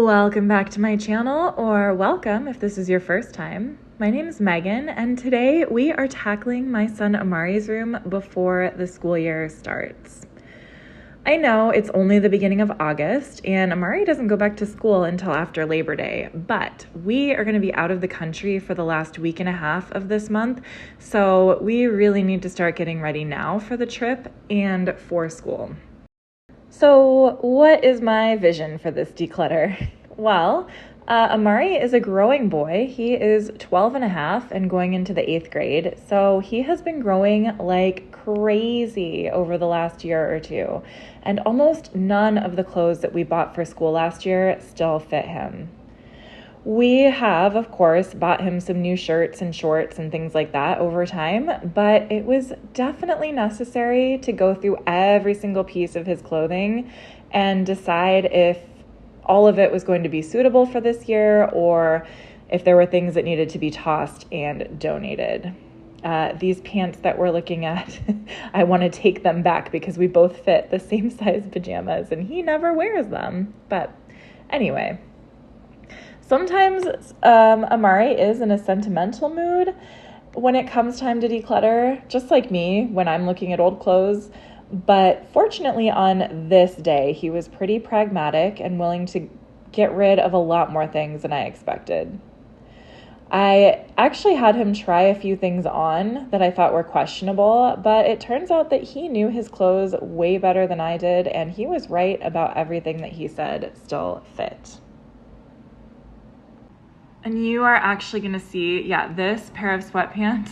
Welcome back to my channel, or welcome if this is your first time. My name is Megan, and today we are tackling my son Amari's room before the school year starts. I know it's only the beginning of August, and Amari doesn't go back to school until after Labor Day, but we are going to be out of the country for the last week and a half of this month, so we really need to start getting ready now for the trip and for school. So what is my vision for this declutter? Well, Amari is a growing boy. He is 12 and a half and going into the 8th grade. So he has been growing like crazy over the last year or two. And almost none of the clothes that we bought for school last year still fit him. We have, of course, bought him some new shirts and shorts and things like that over time, but it was definitely necessary to go through every single piece of his clothing and decide if all of it was going to be suitable for this year or if there were things that needed to be tossed and donated. These pants that we're looking at, I want to take them back because we both fit the same size pajamas and he never wears them. But anyway. Sometimes Amari is in a sentimental mood when it comes time to declutter, just like me when I'm looking at old clothes. But fortunately on this day, he was pretty pragmatic and willing to get rid of a lot more things than I expected. I actually had him try a few things on that I thought were questionable, but it turns out that he knew his clothes way better than I did, and he was right about everything that he said still fit. And you are actually going to see, this pair of sweatpants,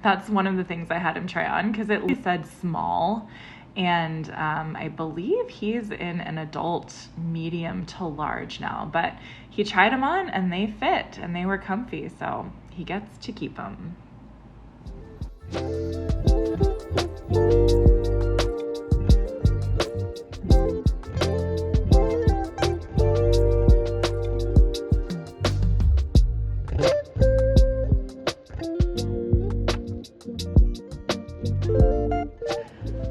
that's one of the things I had him try on because it said small. And I believe he's in an adult medium to large now. But he tried them on and they fit and they were comfy. So he gets to keep them.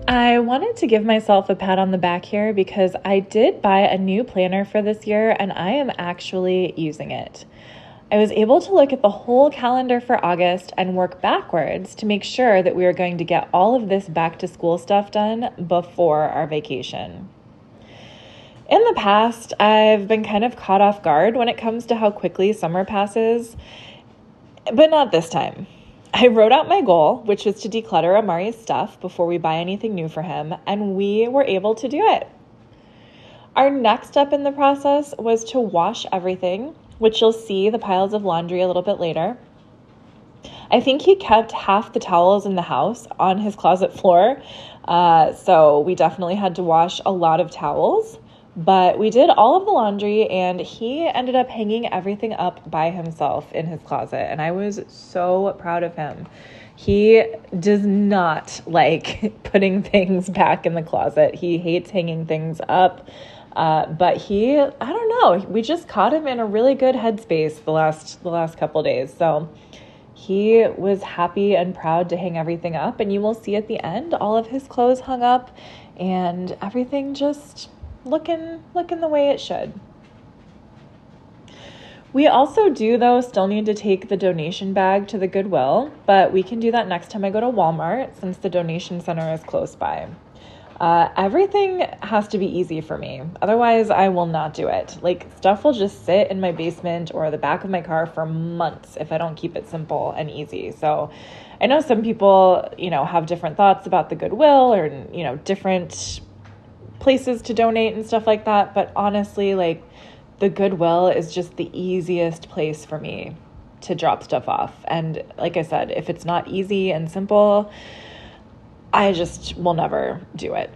I wanted to give myself a pat on the back here because I did buy a new planner for this year and I am actually using it. I was able to look at the whole calendar for August and work backwards to make sure that we are going to get all of this back to school stuff done before our vacation. In the past, I've been kind of caught off guard when it comes to how quickly summer passes, but not this time. I wrote out my goal, which was to declutter Amari's stuff before we buy anything new for him, and we were able to do it. Our next step in the process was to wash everything, which you'll see the piles of laundry a little bit later. I think he kept half the towels in the house on his closet floor, so we definitely had to wash a lot of towels. But we did all of the laundry and he ended up hanging everything up by himself in his closet. And I was so proud of him. He does not like putting things back in the closet. He hates hanging things up. But I don't know, we just caught him in a really good headspace the last couple days. So he was happy and proud to hang everything up. And you will see at the end, all of his clothes hung up and everything just looking the way it should. We also still need to take the donation bag to the Goodwill, but we can do that next time I go to Walmart since the donation center is close by. Everything has to be easy for me. Otherwise, I will not do it. Like, stuff will just sit in my basement or the back of my car for months if I don't keep it simple and easy. So I know some people, have different thoughts about the Goodwill or, different places to donate and stuff like that. But honestly, like, the Goodwill is just the easiest place for me to drop stuff off. And like I said, if it's not easy and simple, I just will never do it.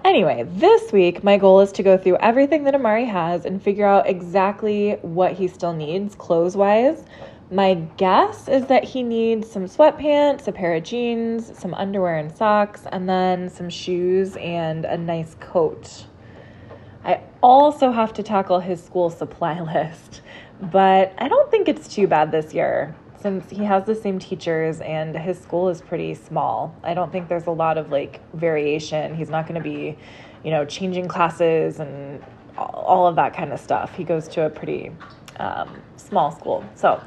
Anyway, this week, my goal is to go through everything that Amari has and figure out exactly what he still needs clothes-wise. My guess is that he needs some sweatpants, a pair of jeans, some underwear and socks, and then some shoes and a nice coat. I also have to tackle his school supply list, but I don't think it's too bad this year since he has the same teachers and his school is pretty small. I don't think there's a lot of variation. He's not going to be, changing classes and all of that kind of stuff. He goes to a pretty small school. So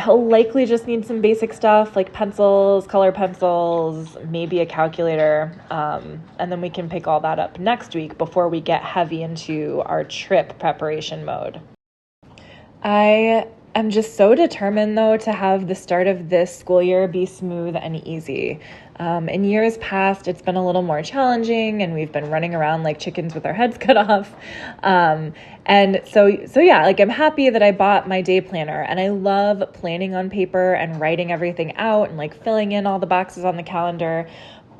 he'll likely just need some basic stuff like pencils, color pencils, maybe a calculator. And then we can pick all that up next week before we get heavy into our trip preparation mode. I'm just so determined, though, to have the start of this school year be smooth and easy. In years past, it's been a little more challenging, and we've been running around like chickens with our heads cut off. And so yeah, I'm happy that I bought my day planner, and I love planning on paper and writing everything out and filling in all the boxes on the calendar.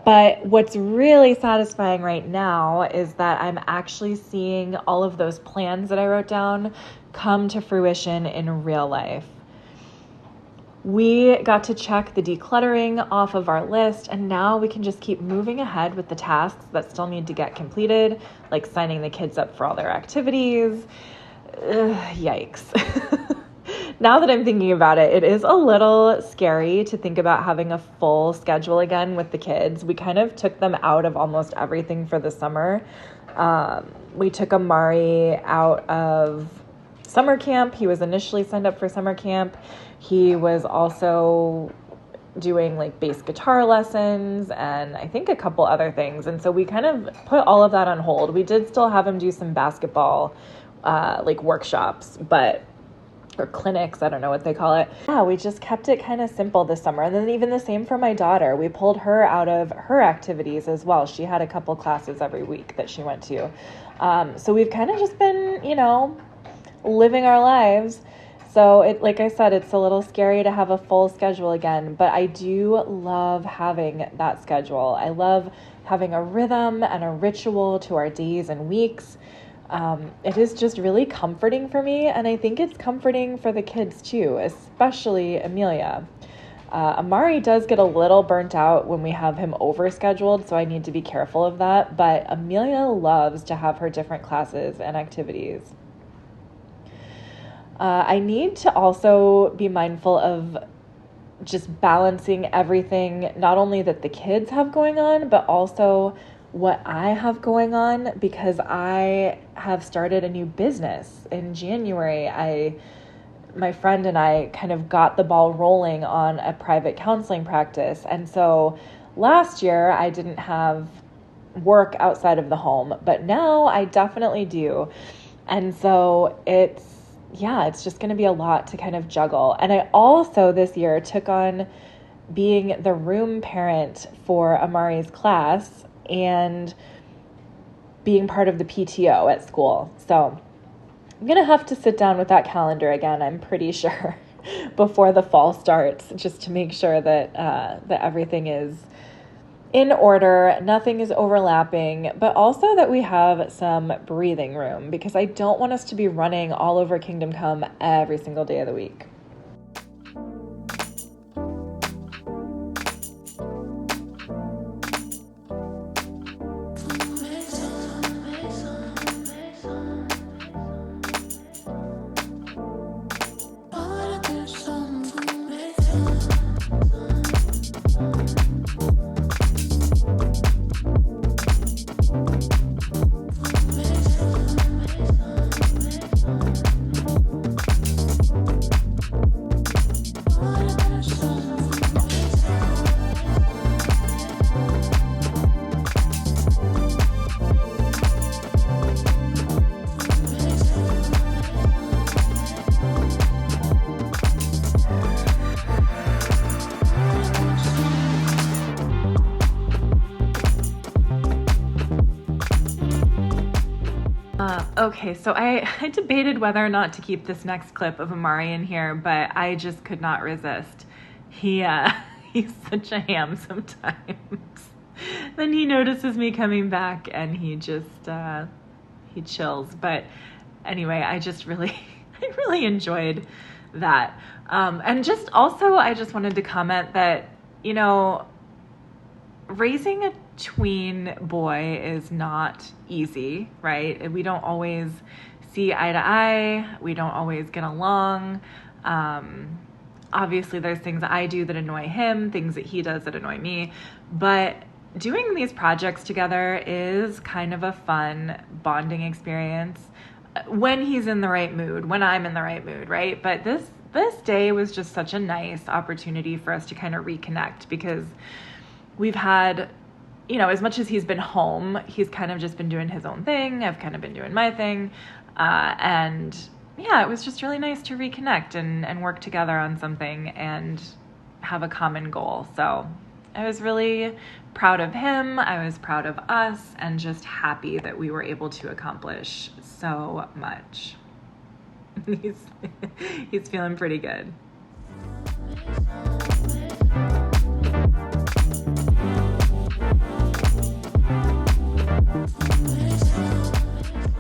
But what's really satisfying right now is that I'm actually seeing all of those plans that I wrote down come to fruition in real life. We got to check the decluttering off of our list, and now we can just keep moving ahead with the tasks that still need to get completed, like signing the kids up for all their activities. Yikes. Now that I'm thinking about it, it is a little scary to think about having a full schedule again with the kids. We kind of took them out of almost everything for the summer. We took Amari out of summer camp. He was initially signed up for summer camp. He was also doing bass guitar lessons and I think a couple other things. And so we kind of put all of that on hold. We did still have him do some basketball workshops, or clinics, I don't know what they call it. Yeah, we just kept it kind of simple this summer. And then even the same for my daughter. We pulled her out of her activities as well. She had a couple classes every week that she went to. So we've kind of just been, living our lives. So like I said, it's a little scary to have a full schedule again, but I do love having that schedule. I love having a rhythm and a ritual to our days and weeks. It is just really comforting for me, and I think it's comforting for the kids too, especially Amelia. Amari does get a little burnt out when we have him overscheduled, so I need to be careful of that, but Amelia loves to have her different classes and activities. I need to also be mindful of just balancing everything, not only that the kids have going on, but also what I have going on, because I have started a new business in January. My friend and I kind of got the ball rolling on a private counseling practice. And so last year I didn't have work outside of the home, but now I definitely do. And so it's just going to be a lot to kind of juggle. And I also this year took on being the room parent for Amari's class and being part of the PTO at school. So I'm going to have to sit down with that calendar again, I'm pretty sure, before the fall starts, just to make sure that everything is in order, nothing is overlapping, but also that we have some breathing room, because I don't want us to be running all over Kingdom Come every single day of the week. Okay, so I debated whether or not to keep this next clip of Amari in here, but I just could not resist. He's such a ham sometimes. then he notices me coming back and he just, he chills. But anyway, I just really, I really enjoyed that. And just also, I just wanted to comment that, you know, raising a tween boy is not easy, right? We don't always see eye to eye. We don't always get along. Obviously there's things I do that annoy him, things that he does that annoy me, but doing these projects together is kind of a fun bonding experience when he's in the right mood, when I'm in the right mood, right? But this day was just such a nice opportunity for us to kind of reconnect, because we've had, you know, as much as he's been home, he's kind of just been doing his own thing. I've kind of been doing my thing. And yeah, it was just really nice to reconnect and work together on something and have a common goal. So I was really proud of him. I was proud of us, and just happy that we were able to accomplish so much. He's feeling pretty good.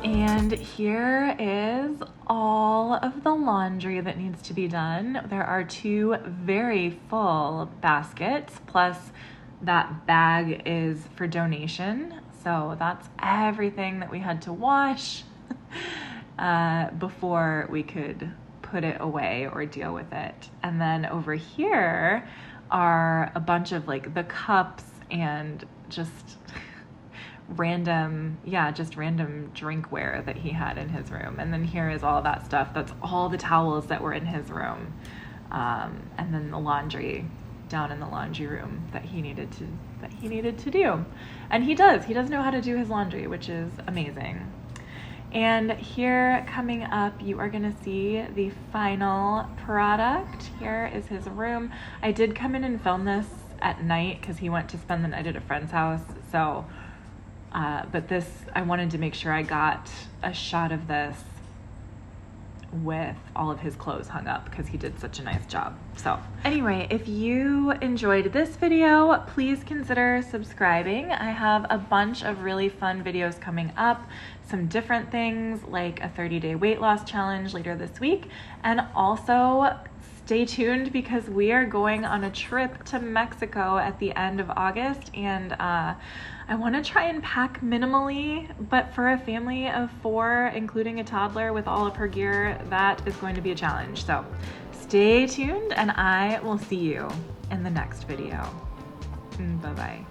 And here is all of the laundry that needs to be done. There are 2 very full baskets, plus that bag is for donation. So that's everything that we had to wash before we could put it away or deal with it. And then over here are a bunch of like the cups and just random drinkware that he had in his room. And then here is all that stuff. That's all the towels that were in his room. And then the laundry down in the laundry room that he needed to do. And he does know how to do his laundry, which is amazing. And here coming up, you are gonna see the final product. Here is his room. I did come in and film this at night because he went to spend the night at a friend's house. So but this, I wanted to make sure I got a shot of this with all of his clothes hung up because he did such a nice job. So anyway, if you enjoyed this video, please consider subscribing. I have a bunch of really fun videos coming up, some different things like a 30-day weight loss challenge later this week, and also stay tuned because we are going on a trip to Mexico at the end of August, and I want to try and pack minimally, but for a family of 4, including a toddler with all of her gear, that is going to be a challenge. So stay tuned, and I will see you in the next video. Bye-bye.